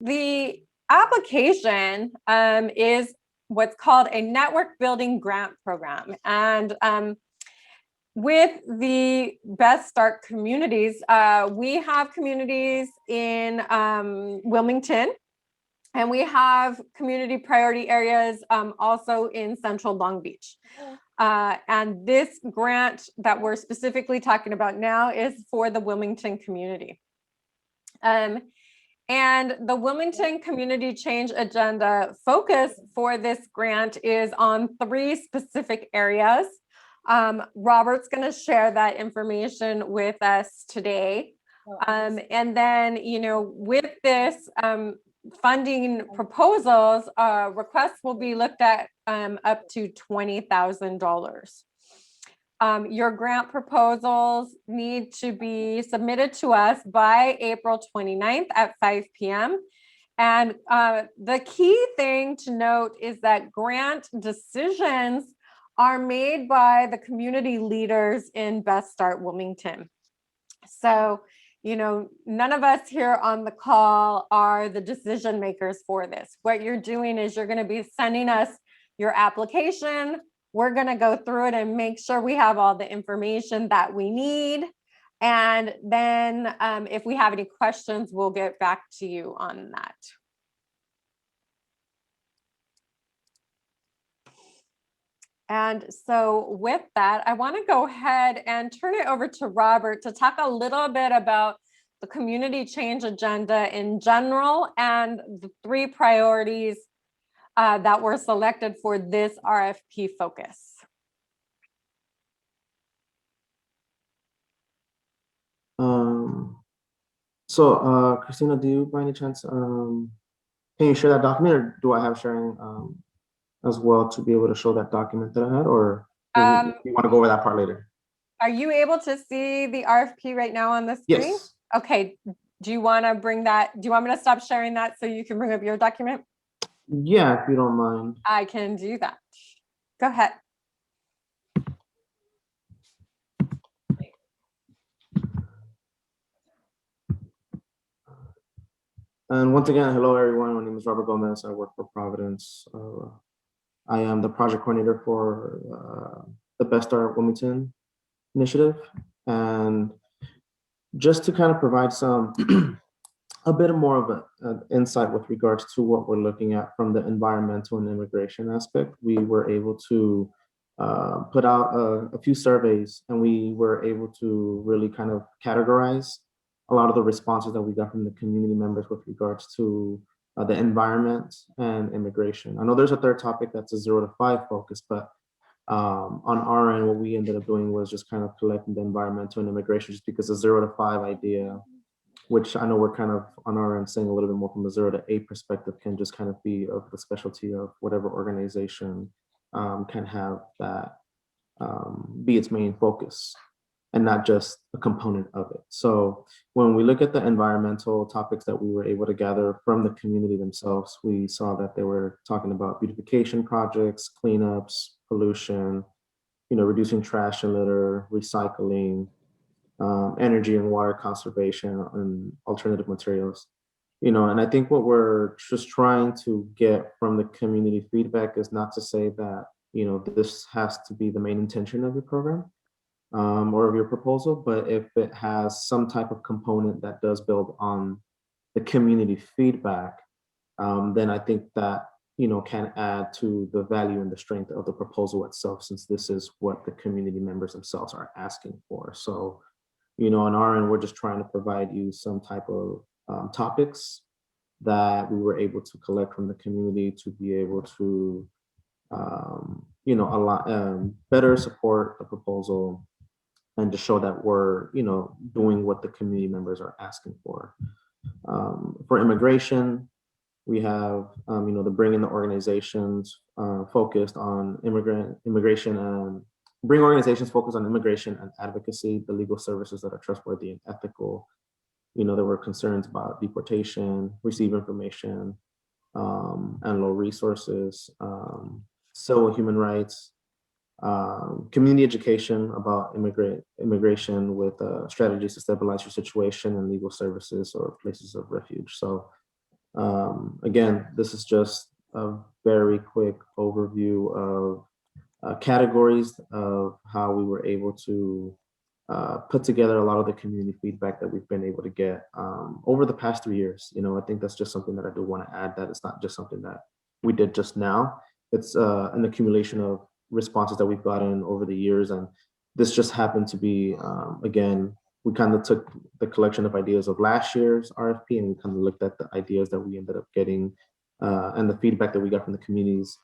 the application is what's called a network building grant program. And with the Best Start communities, we have communities in Wilmington, and we have community priority areas also in Central Long Beach. And this grant that we're specifically talking about now is for the Wilmington community. And the Wilmington Community Change Agenda focus for this grant is on 3 specific areas. Robert's going to share that information with us today. And then, with this funding proposals, requests will be looked at up to $20,000. Your grant proposals need to be submitted to us by April 29th at 5 p.m. And the key thing to note is that grant decisions are made by the community leaders in Best Start Wilmington. So, none of us here on the call are the decision makers for this. What you're doing is you're going to be sending us your application. We're going to go through it and make sure we have all the information that we need. And then if we have any questions, we'll get back to you on that. And so with that, I want to go ahead and turn it over to Robert to talk a little bit about the community change agenda in general and the 3 priorities that were selected for this RFP focus. Christina, do you by any chance, can you share that document, or do I have sharing as well to be able to show that document that I had, or do you want to go over that part later? Are you able to see the RFP right now on the screen? Yes. Okay. Do you want to bring that? Do you want me to stop sharing that so you can bring up your document? Yeah, if you don't mind. I can do that. Go ahead. And once again, hello everyone. My name is Robert Gomez. I work for Providence. I am the project coordinator for the Best Start Wilmington initiative. And just to kind of provide some a bit more of an insight with regards to what we're looking at from the environmental and immigration aspect, we were able to put out a few surveys, and we were able to really kind of categorize a lot of the responses that we got from the community members with regards to the environment and immigration. I know there's a third topic that's a 0 to 5 focus, but on our end, what we ended up doing was just kind of collecting the environmental and immigration, just because the 0 to 5 idea, which I know we're kind of on our end saying a little bit more from the 0 to 8 perspective, can just kind of be of the specialty of whatever organization can have that be its main focus, and not just a component of it. So when we look at the environmental topics that we were able to gather from the community themselves, we saw that they were talking about beautification projects, cleanups, pollution, reducing trash and litter, recycling, energy and water conservation, and alternative materials. And I think what we're just trying to get from the community feedback is not to say that, this has to be the main intention of your program or of your proposal, but if it has some type of component that does build on the community feedback, then I think that, can add to the value and the strength of the proposal itself, since this is what the community members themselves are asking for. So, on our end, we're just trying to provide you some type of topics that we were able to collect from the community to be able to, better support the proposal, and to show that we're, doing what the community members are asking for. For immigration, we have, the bringing the organizations focused on immigration, and bring organizations focused on immigration and advocacy, the legal services that are trustworthy and ethical. There were concerns about deportation, receive information, and low resources, civil human rights, community education about immigration with strategies to stabilize your situation, and legal services or places of refuge. So Again, this is just a very quick overview of categories of how we were able to put together a lot of the community feedback that we've been able to get over the past 3 years. I think that's just something that I do want to add, that it's not just something that we did just now. It's an accumulation of responses that we've gotten over the years. And this just happened to be, again, we kind of took the collection of ideas of last year's RFP and we kind of looked at the ideas that we ended up getting and the feedback that we got from the communities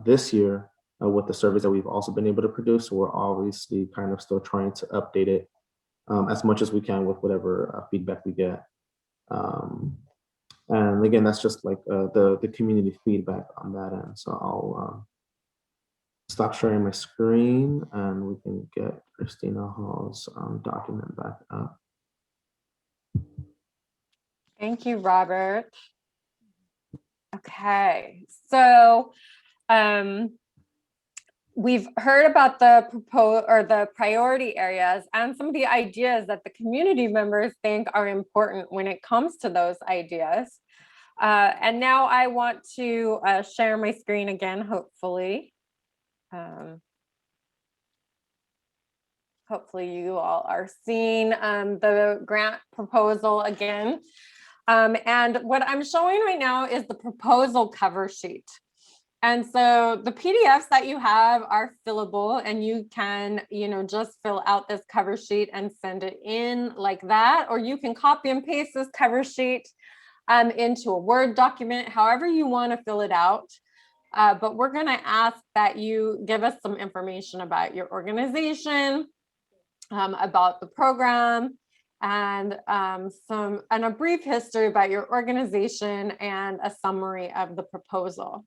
this year with the surveys that we've also been able to produce. So we're obviously kind of still trying to update it as much as we can with whatever feedback we get. And again, that's just like the community feedback on that end. So I'll stop sharing my screen and we can get Christina Hall's document back up. Thank you, Robert. Okay, so we've heard about the priority areas and some of the ideas that the community members think are important when it comes to those ideas. And now I want to share my screen again, hopefully. Hopefully you all are seeing the grant proposal again. And what I'm showing right now is the proposal cover sheet. And so the PDFs that you have are fillable and you can, just fill out this cover sheet and send it in like that, or you can copy and paste this cover sheet into a Word document, however you want to fill it out. But we're going to ask that you give us some information about your organization, about the program, and a brief history about your organization and a summary of the proposal.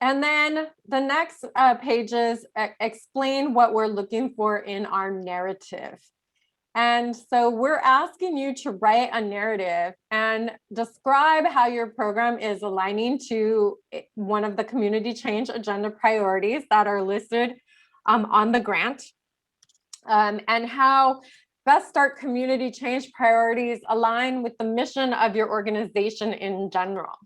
And then the next pages explain what we're looking for in our narrative. And so we're asking you to write a narrative and describe how your program is aligning to one of the community change agenda priorities that are listed on the grant, and how Best Start community change priorities align with the mission of your organization in general.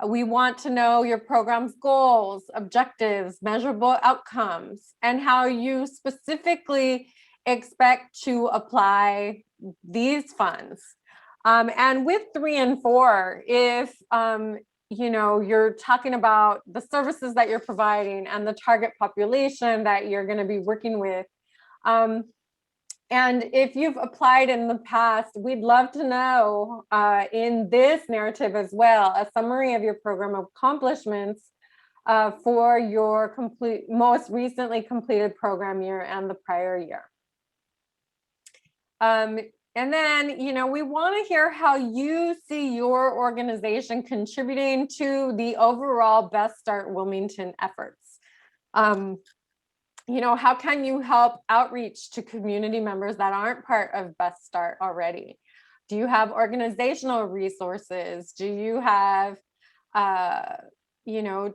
We want to know your program's goals, objectives, measurable outcomes, and how you specifically expect to apply these funds. And with 3 and 4, if you're talking about the services that you're providing and the target population that you're going to be working with, and if you've applied in the past, we'd love to know in this narrative as well, a summary of your program accomplishments for your most recently completed program year and the prior year. And then, we want to hear how you see your organization contributing to the overall Best Start Wilmington efforts. How can you help outreach to community members that aren't part of Best Start already? Do you have organizational resources? Do you have,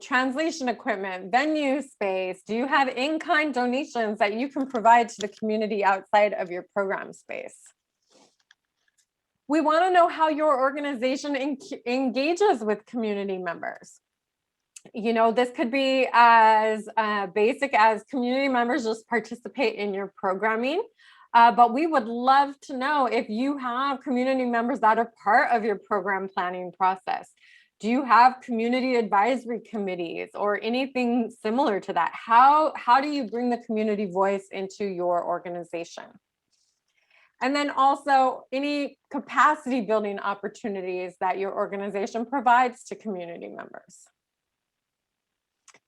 translation equipment, venue space? Do you have in-kind donations that you can provide to the community outside of your program space? We want to know how your organization engages with community members. This could be as basic as community members just participate in your programming, but we would love to know if you have community members that are part of your program planning process. Do you have community advisory committees or anything similar to that? How do you bring the community voice into your organization? And then also any capacity building opportunities that your organization provides to community members.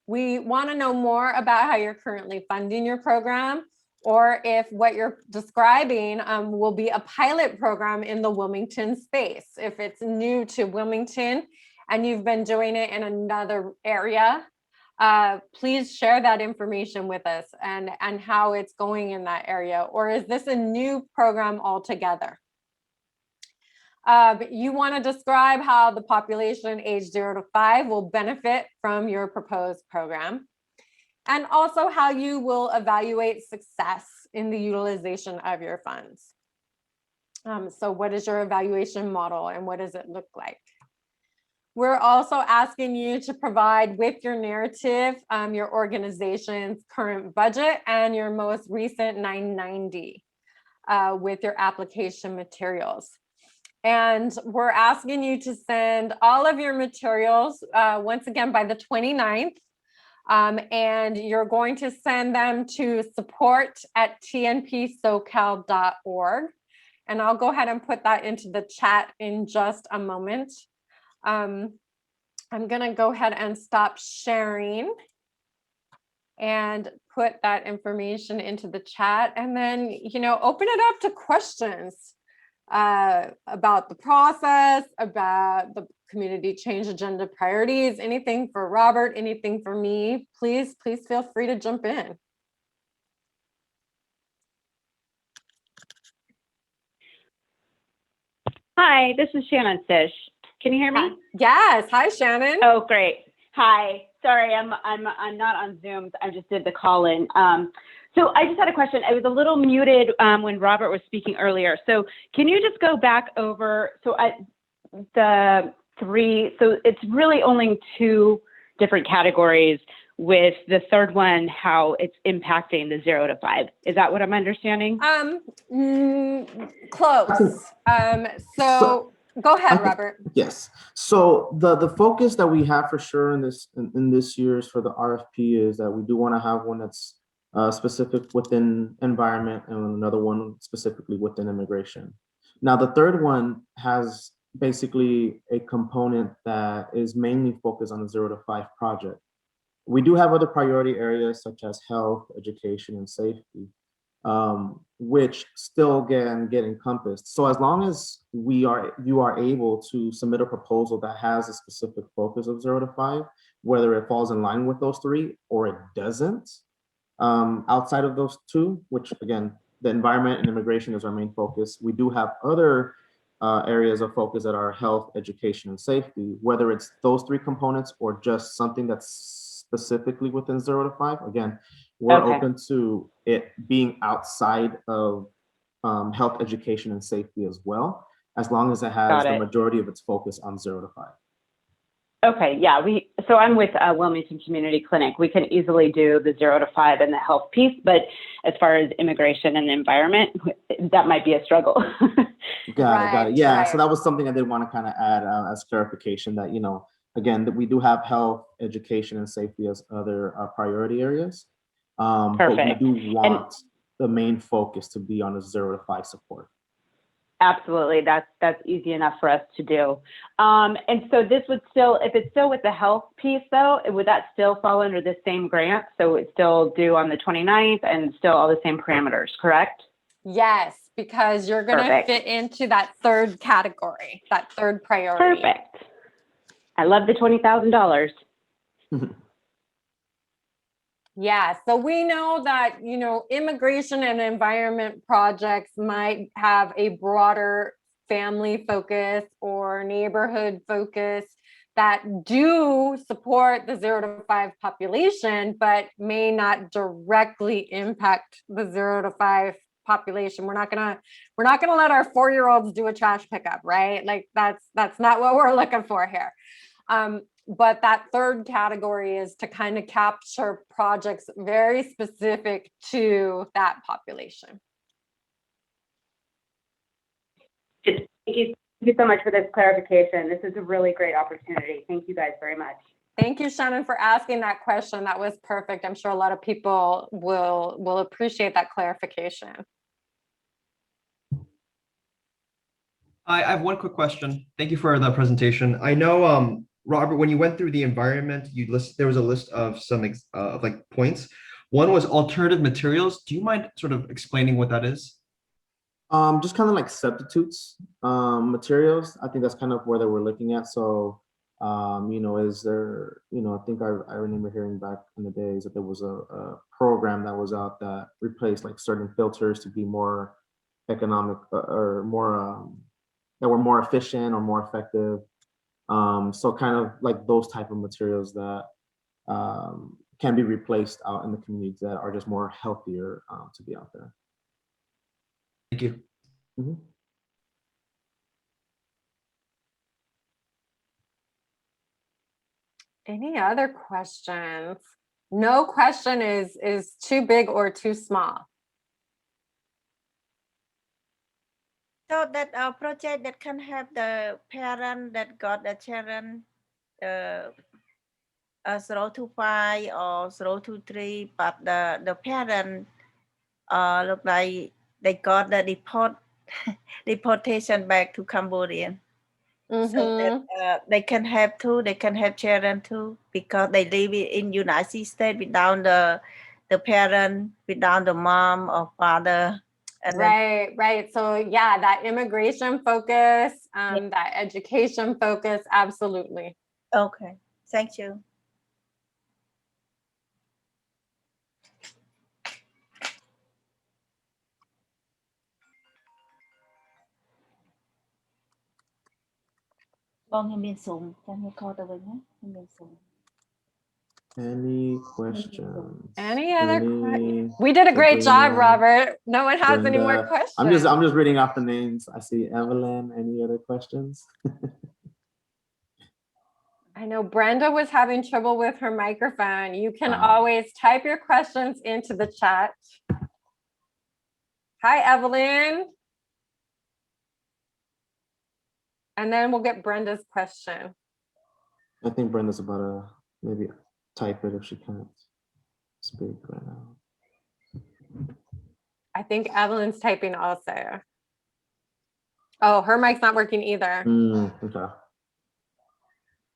We want to know more about how you're currently funding your program, or if what you're describing will be a pilot program in the Wilmington space. If it's new to Wilmington and you've been doing it in another area, please share that information with us and how it's going in that area. Or is this a new program altogether? You want to describe how the population age 0 to 5 will benefit from your proposed program, and also how you will evaluate success in the utilization of your funds. So what is your evaluation model and what does it look like? We're also asking you to provide with your narrative, your organization's current budget and your most recent 990 with your application materials. And we're asking you to send all of your materials once again by the 29th. And you're going to send them to support@tnpsocal.org. And I'll go ahead and put that into the chat in just a moment. I'm going to go ahead and stop sharing and put that information into the chat, and then, open it up to questions about the process, about the community change agenda priorities, anything for Robert, anything for me. Please feel free to jump in. Hi, this is Shannon Fish. Can you hear me? Hi. Yes. Hi, Shannon. Oh, great. Hi. Sorry, I'm not on Zoom. I just did the call in. So I just had a question. I was a little muted when Robert was speaking earlier. So can you just go back over the three? So it's really only two different categories, with the third one how it's impacting the 0 to 5. Is that what I'm understanding? Close. So go ahead, Robert. Yes. So the focus that we have for sure in this year's for the RFP is that we do want to have one that's specific within environment and another one specifically within immigration. Now, the third one has basically a component that is mainly focused on the 0 to 5 project. We do have other priority areas such as health, education, and safety, which still can get encompassed. So as long as you are able to submit a proposal that has a specific focus of 0 to 5, whether it falls in line with those three or it doesn't, outside of those two, which again, the environment and immigration is our main focus, we do have other areas of focus that are health, education, and safety, whether it's those three components or just something that's specifically within 0 to 5. Again, we're open to it being outside of health, education, and safety as well, as long as it has the majority of its focus on 0 to 5. Okay, yeah, so I'm with Wilmington Community Clinic. We can easily do the 0 to 5 and the health piece, but as far as immigration and the environment, that might be a struggle. Got it. Yeah, so that was something I did want to kind of add as clarification that, again, that we do have health, education, and safety as other priority areas. But we do want the main focus to be on the 0 to 5 support. Absolutely, that's easy enough for us to do. And so this would still, if it's still with the health piece though, would that still fall under the same grant? So it's still due on the 29th and still all the same parameters, correct? Yes, because you're going to fit into that third category, that third priority. Perfect. I love the $20,000. Yeah, so we know that, immigration and environment projects might have a broader family focus or neighborhood focus that do support the 0 to 5 population, but may not directly impact the 0 to 5 population. We're not gonna let our 4-year-olds do a trash pickup, right? Like that's not what we're looking for here. But that third category is to kind of capture projects very specific to that population. Thank you so much for this clarification. This is a really great opportunity. Thank you guys very much. Thank you, Shannon, for asking that question. That was perfect. I'm sure a lot of people will appreciate that clarification. I have one quick question. Thank you for the presentation. I know, Robert, when you went through the environment, there was a list of some like points. One was alternative materials. Do you mind sort of explaining what that is? Just kind of like substitutes materials. I think that's kind of where they were looking at. So, is there, I think I remember hearing back in the days that there was a program that was out that replaced like certain filters to be more economic or more that were more efficient or more effective. So kind of like those type of materials that can be replaced out in the communities that are just more healthier to be out there. Thank you. Mm-hmm. Any other questions? No question is too big or too small. So that project that can help the parent that got the children 0 to 5 or 0 to 3, but the parent look like they got the deportation back to Cambodia. So that they can have too, they can have children too, because they live in United States without the parent, without the mom or father. And then, Right. So yeah, that immigration focus, that education focus, absolutely. okay, thank you. Con em miền súng, cho nên coi tao với nhé, em miền súng. Any questions? Any other questions? Any- We did a great job, Sabrina, Robert. No one has any more Brenda. questions. I'm just reading off the names. I see Evelyn. Any other questions? I know Brenda was having trouble with her microphone. You can Ah. always type your questions into the chat. Hi, Evelyn. And then we'll get Brenda's question. I think Brenda's about to maybe type it if she can't speak right now. I think Evelyn's typing also. Oh, her mic's not working either. Okay.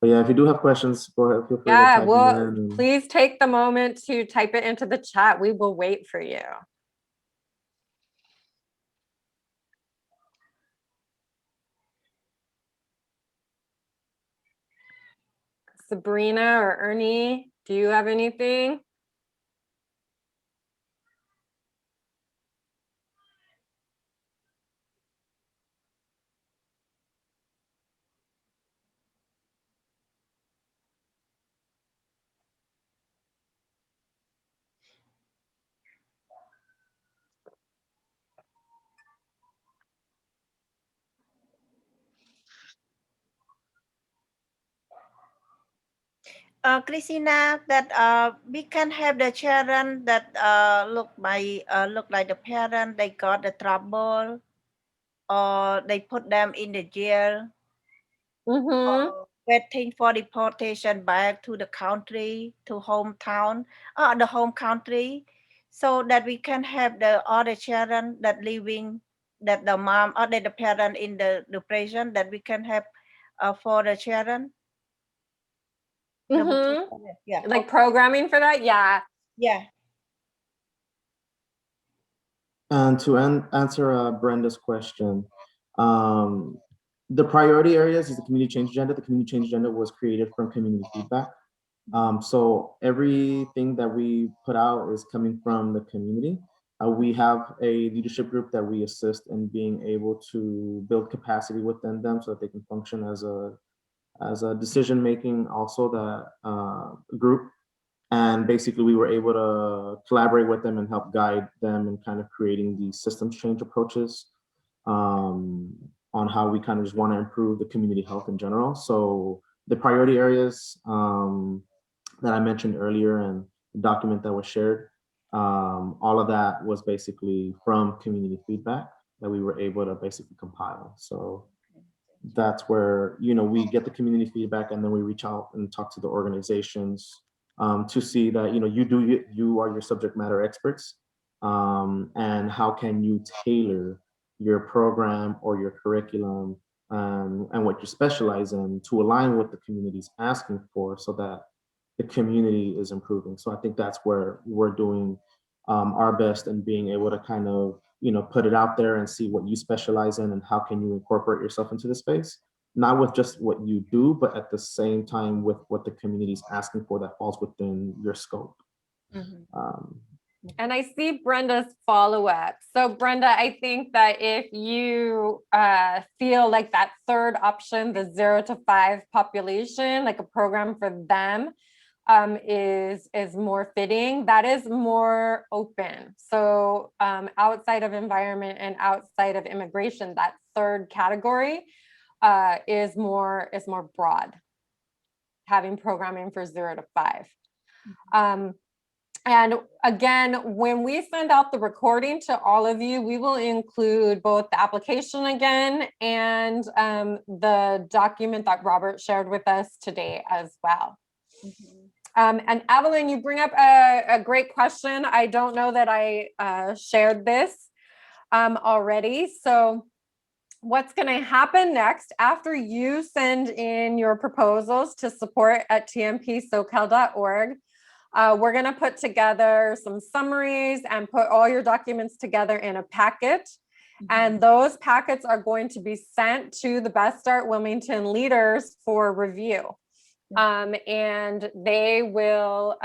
But yeah, if you do have questions, go ahead. Feel free to Yeah, type well, them in. please take the moment to type it into the chat. We will wait for you. Sabrina or Ernie, do you have anything? Christina, that we can have the children that look like the parent, they got the trouble, or they put them in the jail, or waiting for deportation back to the country, to hometown, the home country, so that we can have the other children that living, that the mom or that the parent in the prison, that we can have for the children. Yeah. Like programming for that? Yeah. Yeah. And to answer Brenda's question, the priority areas is the community change agenda. The community change agenda was created from community feedback. So everything that we put out is coming from the community. We have a leadership group that we assist in being able to build capacity within them so that they can function as a decision making also that group. And basically we were able to collaborate with them and help guide them in kind of creating these systems change approaches on how we kind of just want to improve the community health in general. So the priority areas that I mentioned earlier and the document that was shared, all of that was basically from community feedback that we were able to basically compile. So that's where, we get the community feedback and then we reach out and talk to the organizations to see that, you are your subject matter experts, and how can you tailor your program or your curriculum and what you specialize in to align with the community's asking for so that the community is improving. So I think that's where we're doing our best and being able to kind of, put it out there and see what you specialize in and how can you incorporate yourself into the space, not with just what you do, but at the same time with what the community is asking for that falls within your scope. And I see Brenda's follow-up. So Brenda, I think that if you feel like that third option, the 0 to 5 population, like a program for them, is more fitting, that is more open. So outside of environment and outside of immigration, that third category is more broad. having programming for 0 to 5. And again, when we send out the recording to all of you, we will include both the application again and the document that Robert shared with us today as well. And Evelyn, you bring up a great question. I don't know that I shared this already. So what's going to happen next after you send in your proposals to support at tmpsocal.org? We're going to put together some summaries and put all your documents together in a packet. And those packets are going to be sent to the Best Start Wilmington leaders for review. And they will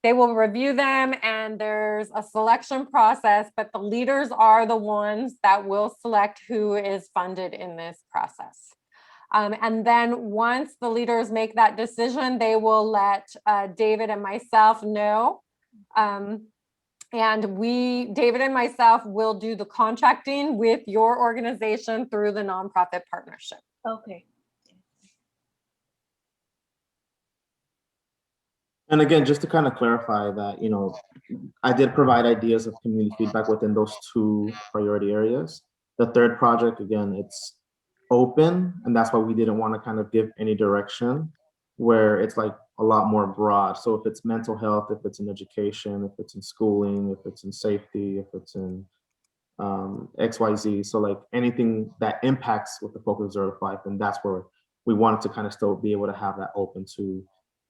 review them, and there's a selection process, but the leaders are the ones that will select who is funded in this process. And then once the leaders make that decision, they will let David and myself know. And David and myself will do the contracting with your organization through the nonprofit partnership. Okay. And again, just to kind of clarify that, you know, I did provide ideas of community feedback within those 2 priority areas. The third project, again, it's open, and that's why we didn't want to kind of give any direction where it's like a lot more broad. So if it's mental health, if it's in education, if it's in schooling, if it's in safety, if it's in XYZ, so like anything that impacts with the focus of 0 to 5, and that's where we wanted to kind of still be able to have that open to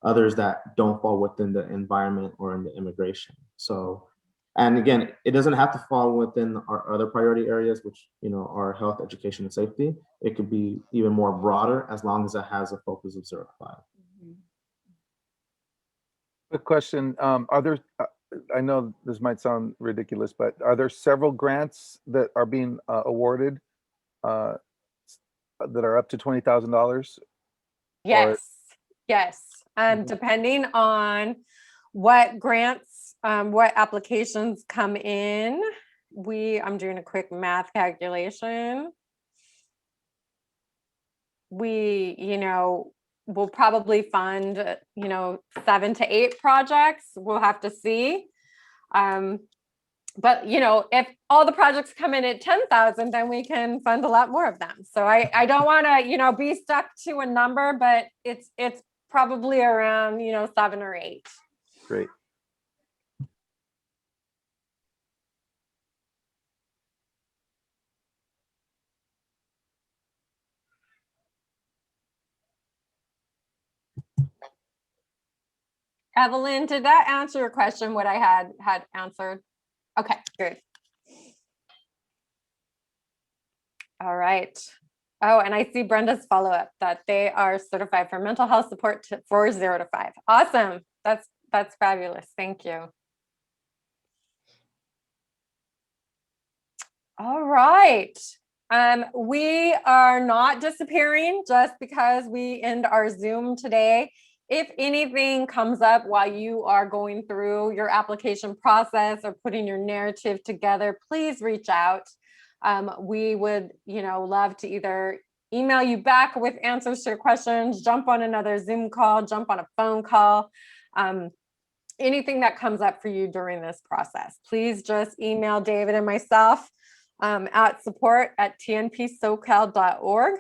others that don't fall within the environment or in the immigration. So, and again, it doesn't have to fall within our other priority areas, which, you know, are health, education, and safety. It could be even more broader as long as it has a focus of 0 to 5. Quick question, are there, I know this might sound ridiculous, but are there several grants that are being awarded that are up to $20,000? Yes, yes. Depending on what grants, what applications come in, I'm doing a quick math calculation. We'll probably fund, 7 to 8 projects. We'll have to see. But, if all the projects come in at 10,000, then we can fund a lot more of them. So I don't want to, be stuck to a number, but it's probably around, 7 or 8. Great. Evelyn, did that answer your question, what I had answered? Okay, good. All right. Oh, and I see Brenda's follow-up that they are certified for mental health support for 0 to 5. Awesome. That's fabulous. Thank you. All right. We are not disappearing just because we end our Zoom today. If anything comes up while you are going through your application process or putting your narrative together, please reach out. We would, love to either email you back with answers to your questions, jump on another Zoom call, jump on a phone call, anything that comes up for you during this process. Please just email David and myself at support@tnpsocal.org.